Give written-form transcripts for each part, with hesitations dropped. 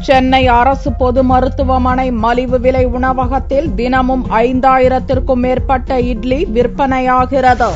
சென்னை அரசு பொது மருத்துவமனை மலிவு விலை உணவகத்தில் தினமும் 5000த்திற்கும் மேற்பட்ட இட்லி விற்பனையாகிறது.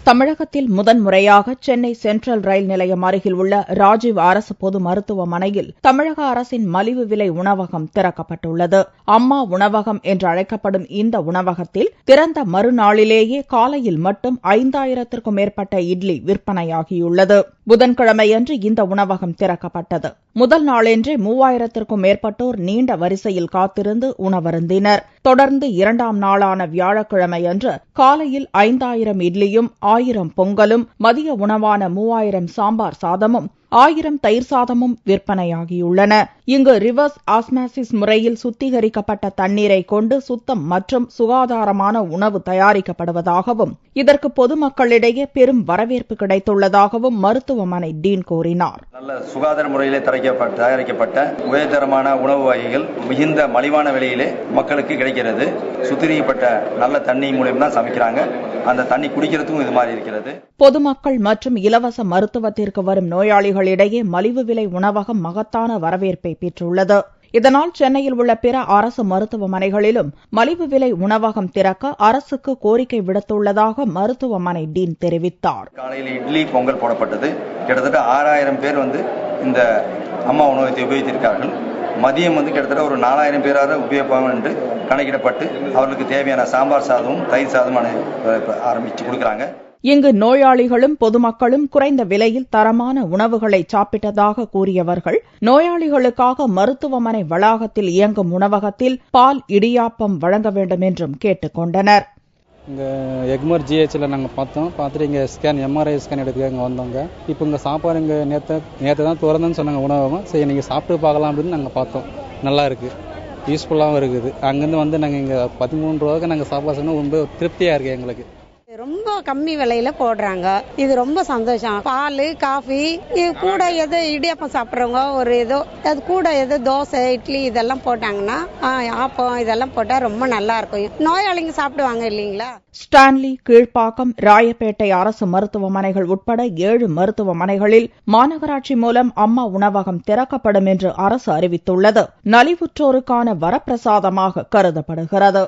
தமிழகத்தில் முதன்முறையாக சென்னை சென்ட்ரல் ரயில் நிலையம் அருகில் உள்ள ராஜீவ் அரசு பொது மருத்துவமனையில் தமிழக அரசின் மலிவு விலை உணவகம் திறக்கப்பட்டுள்ளது. அம்மா உணவகம் என்று அழைக்கப்படும் இந்த உணவகத்தில் திறந்த மறுநாளிலேயே காலையில் மட்டும் 5000த்திற்கும் மேற்பட்ட இட்லி விற்பனையாகியுள்ளது. புதன்கிழமையன்று இந்த உணவகம் திறக்கப்பட்டது. முதல் நாளென்றே 3000த்திற்கும் மேற்பட்டோர் நீண்ட வரிசையில் காத்திருந்து உணவருந்தினர். தொடர்ந்து இரண்டாம் நாளான வியாழக்கிழமையன்று காலையில் 5000 இட்லியும் 1000 பொங்கலும், மதிய உணவான 3000 சாம்பார் சாதமும் 1000 தயிர் சாதமும் விற்பனையாகியுள்ளன. இங்கு ரிவர்ஸ் ஆஸ்மாசிஸ் முறையில் சுத்திகரிக்கப்பட்ட தண்ணீரை கொண்டு சுத்தம் மற்றும் சுகாதாரமான உணவு தயாரிக்கப்படுவதாகவும் இதற்கு பொதுமக்களிடையே பெரும் வரவேற்பு கிடைத்துள்ளதாகவும் மருத்துவமனை டீன் கூறினார். நல்ல சுகாதார முறையிலே தயாரிக்கப்பட்ட உயர்தரமான உணவு வகைகள் மிகுந்த மலிவான விலையிலே மக்களுக்கு கிடைக்கிறது. சுத்திகரிக்கப்பட்ட நல்ல தண்ணி மூலம் தான் சமைக்கிறாங்க. அந்த தண்ணி குடிக்கிறதுக்கும் இது மாதிரி இருக்கிறது. பொதுமக்கள் மற்றும் இலவச மருத்துவத்திற்கு வரும் நோயாளிகளிடையே மலிவு விலை உணவகம் மகத்தான வரவேற்பை பெற்றுள்ளது. இதனால் சென்னையில் உள்ள பிற அரசு மருத்துவமனைகளிலும் மலிவு விலை உணவகம் திறக்க அரசுக்கு கோரிக்கை விடுத்துள்ளதாக மருத்துவமனை டீன் தெரிவித்தார். காலையில் இட்லி பொங்கல் போடப்பட்டது. கிட்டத்தட்ட 6000 பேர் இந்த அம்மா உணவகத்தை உபயோகித்திருக்கார்கள். மதியம் கிட்டத்தட்ட ஒரு 4000 பேராக உபயோகிப்பாங்க என்று கணக்கிடப்பட்டு அவர்களுக்கு தேவையான சாம்பார் சாதமும் தயிர் சாதமும் ஆரம்பித்து கொடுக்கிறாங்க. இங்கு நோயாளிகளும் பொதுமக்களும் குறைந்த விலையில் தரமான உணவுகளை சாப்பிட்டதாக கூறியவர்கள் நோயாளிகளுக்காக மருத்துவமனை வளாகத்தில் இயங்கும் உணவகத்தில் பால் இடியாப்பம் வழங்க வேண்டும் என்றும் கேட்டுக் கொண்டனர். இங்கே எக்மோர் ஜிஹெச்சில் நாங்கள் பார்த்துட்டு இங்கே எம்ஆர்ஐ ஸ்கேன் எடுக்க இங்கே வந்தோங்க. இப்போ இங்கே சாப்பாடு இங்கே நேற்று தான் திறந்துன்னு சொன்னாங்க உணவகம். சரி நீங்கள் சாப்பிட்டு பார்க்கலாம் அப்படின்னு நாங்கள் பார்த்தோம். நல்லா இருக்குது, யூஸ்ஃபுல்லாகவும் இருக்குது. அங்கேருந்து நாங்கள் இங்கே 13 ரூபாய்க்கு நாங்கள் சாப்பாடு சொன்னால் ரொம்ப திருப்தியாக இருக்குது எங்களுக்கு. ரொம்ப கம்மி விலையில போடுறாங்க. இது ரொம்ப சந்தோஷம். பால், காஃபி, இது கூட எது இடியாப்பம் சாப்பிட்றவங்க ஒரு அது கூட தோசை, இட்லி இதெல்லாம் போட்டாங்கன்னா ஆப்பம் இதெல்லாம் போட்டா ரொம்ப நல்லா இருக்கும். நோயாளிங்க சாப்பிடுவாங்க இல்லீங்களா. ஸ்டான்லி, கீழ்ப்பாக்கம், ராயப்பேட்டை அரசு மருத்துவமனைகள் உட்பட 7 மருத்துவமனைகளில் மாநகராட்சி மூலம் அம்மா உணவகம் திறக்கப்படும் என்று அரசு அறிவித்துள்ளது. நலிவுற்றோருக்கான வரப்பிரசாதமாக கருதப்படுகிறது.